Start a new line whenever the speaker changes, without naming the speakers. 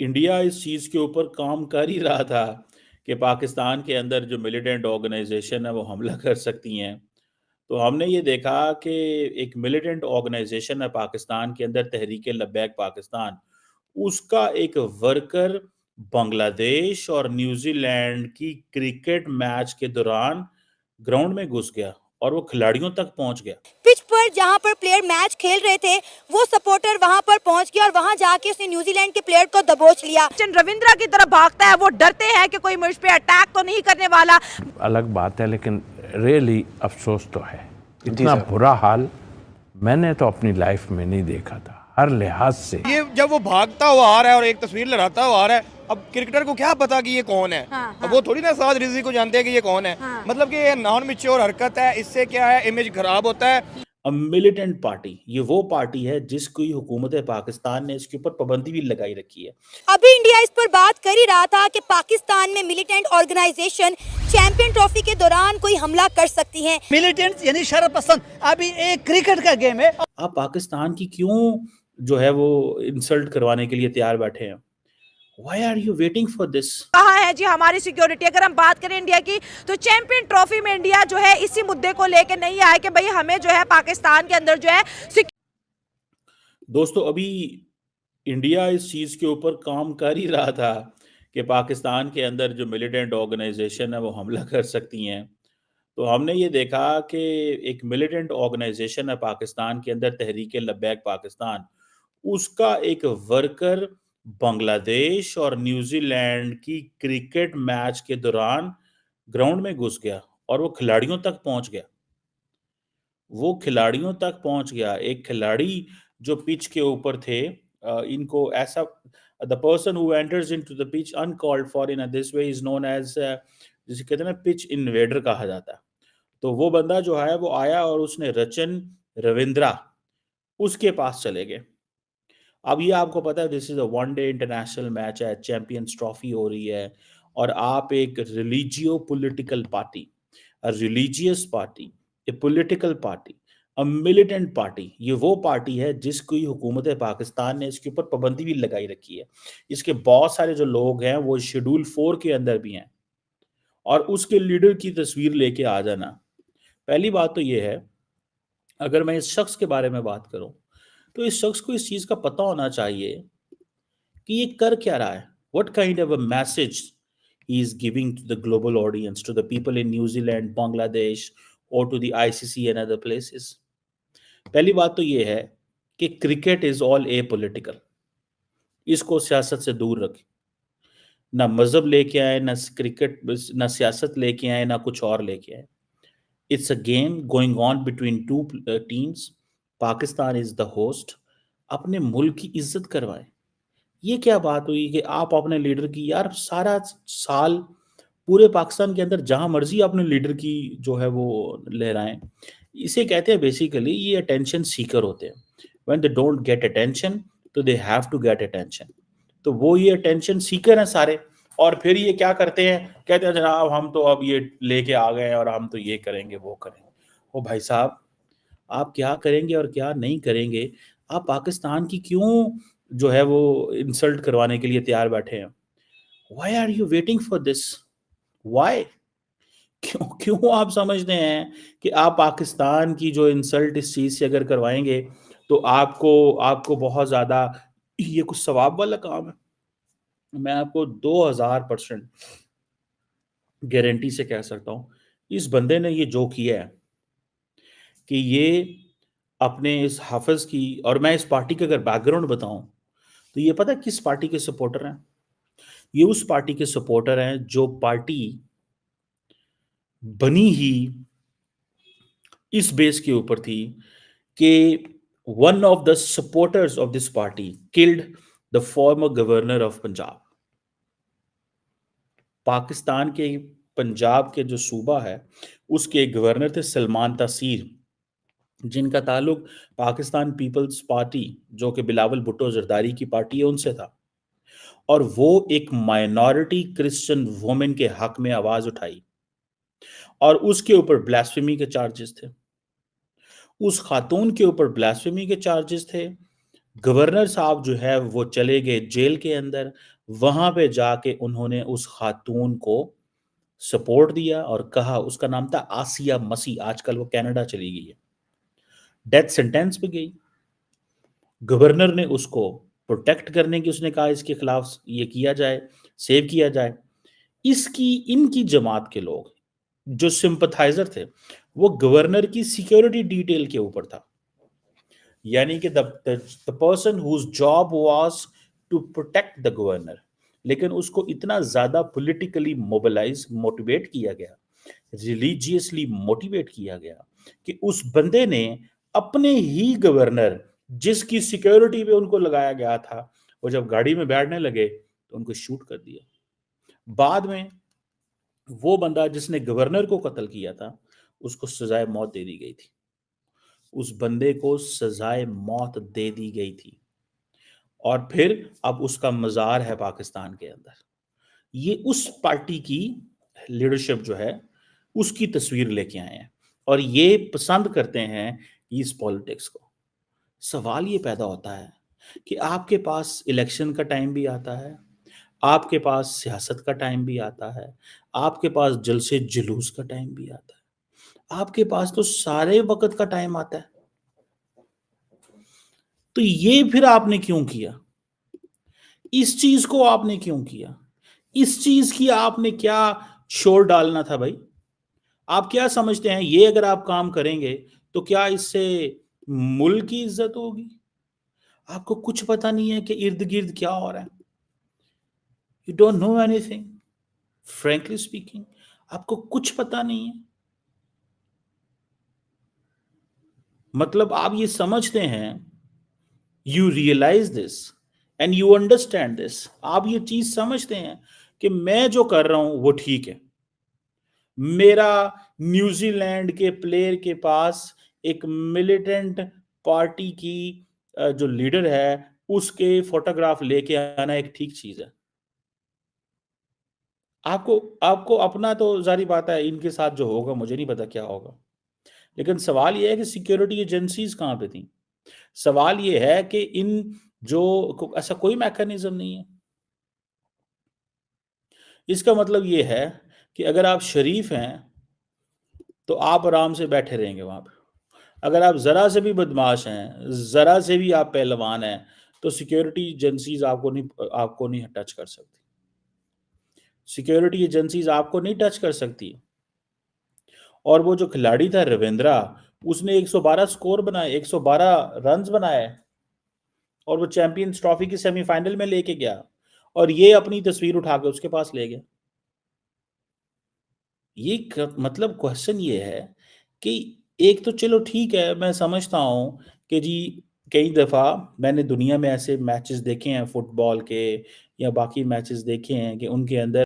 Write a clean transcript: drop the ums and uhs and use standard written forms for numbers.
India इस चीज़ के ऊपर काम कर ही रहा था कि पाकिस्तान के अंदर जो मिलिटेंट ऑर्गेनाइजेशन है वो हमला कर सकती हैं। तो हमने ये देखा कि एक मिलिटेंट ऑर्गेनाइजेशन है पाकिस्तान के अंदर, तहरीक लब्बैक पाकिस्तान, उसका एक वर्कर बांग्लादेश और न्यूजीलैंड की क्रिकेट मैच के दौरान ग्राउंड में घुस गया और वो खिलाड़ियों तक पहुंच गया।
पिच पर जहां पर प्लेयर मैच खेल रहे थे, वो सपोर्टर वहां पर पहुंच गया और वहां जाके उसने न्यूजीलैंड के प्लेयर को दबोच लिया।
रविंद्रा की तरफ भागता है, वो डरते हैं कि कोई मुझ पे अटैक तो नहीं करने वाला।
अलग बात है, लेकिन रियली अफसोस तो है। इतना बुरा हाल मैंने तो अपनी लाइफ में नहीं देखा था, हर लिहाज से।
ये जब वो भागता हुआ आ रहा है और एक तस्वीर लहराता हुआ आ रहा है, अब क्रिकेटर को क्या पता कि ये कौन है। अब वो थोड़ी ना साद रिजी को जानते हैं कि ये कौन है। मतलब कि ये नॉन मैच्योर हरकत है, इससे क्या है, इमेज खराब होता है।
मिलिटेंट पार्टी, ये वो पार्टी है जिसकी हुकूमत पाकिस्तान ने इसके ऊपर पाबंदी भी लगाई रखी है।
अभी इंडिया इस पर बात कर ही रहा था कि पाकिस्तान में मिलिटेंट ऑर्गेनाइजेशन चैंपियन ट्रॉफी के दौरान कोई हमला कर सकती है।
मिलिटेंट्स यानी शरपसंद, अभी एक क्रिकेट का गेम है।
आप पाकिस्तान की क्यों जो है वो इंसल्ट करवाने के लिए तैयार बैठे हैं? Why are you waiting for this?
कहाँ है जी हमारी सिक्योरिटी? अगर हम बात करें इंडिया की, तो चैंपियन ट्रॉफी में इंडिया जो है इसी मुद्दे को लेकर नहीं आया कि भाई हमें जो है पाकिस्तान के अंदर जो है
दोस्तों, अभी इंडिया इस चीज़ के ऊपर काम कर ही रहा था कि पाकिस्तान के अंदर जो मिलिटेंट ऑर्गेनाइजेशन है वो हमला कर सकती हैं। तो हमने ये देखा कि एक मिलिटेंट ऑर्गेनाइजेशन है पाकिस्तान के अंदर, तहरीक लब्बैक पाकिस्तान, उसका एक वर्कर बांग्लादेश और न्यूजीलैंड की क्रिकेट मैच के दौरान ग्राउंड में घुस गया और वो खिलाड़ियों तक पहुंच गया। एक खिलाड़ी जो पिच के ऊपर थे, इनको ऐसा, the person who enters into the pitch uncalled for in this way is known as, जिसे कहते हैं ना, पिच इन्वेडर कहा जाता है। तो वो बंदा जो है वो आया और उसने रचन रविंद्रा उसके पास चले गए। अब ये आपको पता है, this is a one day international match है, चैंपियंस ट्रॉफी हो रही है, और आप एक religio political party, a religious party, A political party, a militant party, ये वो पार्टी है जिसकी हुकूमत पाकिस्तान ने इसके ऊपर पाबंदी भी लगाई रखी है। इसके बहुत सारे जो लोग हैं वो शेड्यूल 4 के अंदर भी हैं, और उसके लीडर की तस्वीर लेके आ जाना। पहली बात तो ये है, अगर मैं इस शख्स के बारे में बात करूं, तो इस शख्स को इस चीज का पता होना चाहिए कि ये कर क्या रहा है, what kind of a message he is giving to the global audience, to the people in New Zealand, Bangladesh, और to the ICC and other places. पहली बात तो ये है कि cricket is all apolitical, इसको सियासत से दूर रखें। ना मजहब लेके आए, ना क्रिकेट, ना सियासत लेके आए, ना कुछ और लेके आए। It's a game going on between two teams. Pakistan is the host. अपने मुल्क की इज्जत करवाएं। ये क्या बात हुई कि आप अपने लीडर की, यार सारा साल पूरे पाकिस्तान के अंदर जहां मर्जी अपने लीडर की जो है वो लहराएं। इसे कहते हैं बेसिकली, ये अटेंशन सीकर होते हैं। When they don't get attention, तो they have to get attention. तो वो ये अटेंशन सीकर हैं सारे, और फिर ये क्या करते हैं, कहते हैं जनाब हम तो अब ये लेके आ गए हैं और हम तो ये करेंगे वो करेंगे। ओ भाई साहब, आप क्या करेंगे और क्या नहीं करेंगे, आप पाकिस्तान की क्यों जो है वो इंसल्ट करवाने के लिए तैयार बैठे हैं? Why are you waiting for this? Why? क्यों क्यों आप समझते हैं कि आप पाकिस्तान की जो इंसल्ट इस चीज से अगर करवाएंगे तो आपको आपको बहुत ज्यादा ये कुछ सवाब वाला काम है? मैं आपको 2000% गारंटी से कह सकता हूं, इस बंदे ने ये जो किया है कि ये अपने इस हाफिज की, और मैं इस पार्टी का अगर बैकग्राउंड बताऊं, तो ये पता है किस पार्टी के सपोर्टर हैं? ये उस पार्टी के सपोर्टर हैं जो पार्टी बनी ही इस बेस के ऊपर थी कि one of the supporters of this party killed the former governor of Punjab. Pakistan के पंजाब के जो सूबा है, उसके गवर्नर थे सलमान तासीर, जिनका ताल्लुक पाकिस्तान पीपल्स पार्टी, जो कि बिलावल भुट्टो जरदारी की पार्टी है, उनसे था। और वो एक माइनॉरिटी क्रिश्चियन वुमेन के हक में आवाज उठाई, और उसके ऊपर ब्लास्फेमी के चार्जेस थे। उस खातून के ऊपर ब्लास्फेमी के चार्जेस थे। गवर्नर साहब जो है वो चले गए जेल के अंदर, वहां पे जाके उन्होंने उस खातून को सपोर्ट दिया और कहा, उसका नाम था आसिया मसी, आजकल वो कनाडा चली गई है, डेथ सेंटेंस पे गई। गवर्नर ने उसको प्रोटेक्ट करने की उसने कहा इसके खिलाफ ये किया जाए, सेव किया जाए। इसकी इनकी जमात के लोग जो सिंपथाइजर थे वो गवर्नर की सिक्योरिटी डिटेल के ऊपर था, यानी कि the person whose job was to protect the governor, लेकिन उसको इतना ज्यादा पॉलिटिकली मोबिलाइज मोटिवेट किया गया, रिलीजियसली मोटिवेट किया गया कि उस बंदे ने अपने ही गवर्नर जिसकी सिक्योरिटी पे उनको लगाया गया था, वो जब गाड़ी में बैठने लगे तो उनको शूट कर दिया। बाद में वो बंदा जिसने गवर्नर को कत्ल किया था उसको सजाए मौत दे दी गई थी, उस बंदे को सजाए मौत दे दी गई थी, और फिर अब उसका मज़ार है पाकिस्तान के अंदर। ये उस पार्टी की लीडरशिप जो है उसकी तस्वीर लेके आए हैं और ये पसंद करते हैं इस पॉलिटिक्स को। सवाल ये पैदा होता है कि आपके पास इलेक्शन का टाइम भी आता है, आपके पास सियासत का टाइम भी आता है, आपके पास जलसे जुलूस का टाइम भी आता है, आपके पास तो सारे वक्त का टाइम आता है। तो ये फिर आपने क्यों किया? इस चीज को आपने क्यों किया? इस चीज की आपने क्या शोर डालना था भाई? आप क्या समझते हैं ये अगर आप काम करेंगे तो क्या इससे मुल्क की इज्जत होगी? आपको कुछ पता नहीं है कि इर्द गिर्द क्या हो रहा है। You don't know anything, frankly speaking, आपको कुछ पता नहीं है। मतलब आप ये समझते हैं, you realize this and you understand this, आप ये चीज समझते हैं कि मैं जो कर रहा हूं वो ठीक है। मेरा न्यूजीलैंड के प्लेयर के पास एक मिलिटेंट पार्टी की जो लीडर है उसके फोटोग्राफ लेके आना एक ठीक चीज है। आपको आपको अपना तो जारी बात है, इनके साथ जो होगा मुझे नहीं पता क्या होगा, लेकिन सवाल यह है कि सिक्योरिटी एजेंसीज कहाँ पे थी। सवाल यह है कि इन जो ऐसा कोई मैकेनिज्म नहीं है। इसका मतलब यह है कि अगर आप शरीफ हैं तो आप आराम से बैठे रहेंगे वहां पे। अगर आप जरा से भी बदमाश हैं, जरा से भी आप पहलवान हैं, तो सिक्योरिटी एजेंसीज आपको नहीं टच कर सकती। सिक्योरिटी एजेंसीज आपको नहीं टच कर सकती। और वो जो खिलाड़ी था रविंद्रा, उसने 112 स्कोर बनाए, 112 रन्स बनाए और वो चैंपियंस ट्रॉफी की सेमीफाइनल में लेके गया और ये अपनी तस्वीर उठा के उसके पास ले गया। मतलब क्वेश्चन ये है कि एक तो चलो ठीक है, मैं समझता हूं कि जी कई दफ़ा मैंने दुनिया में ऐसे मैचेस देखे हैं फुटबॉल के या बाकी मैचेस देखे हैं कि उनके अंदर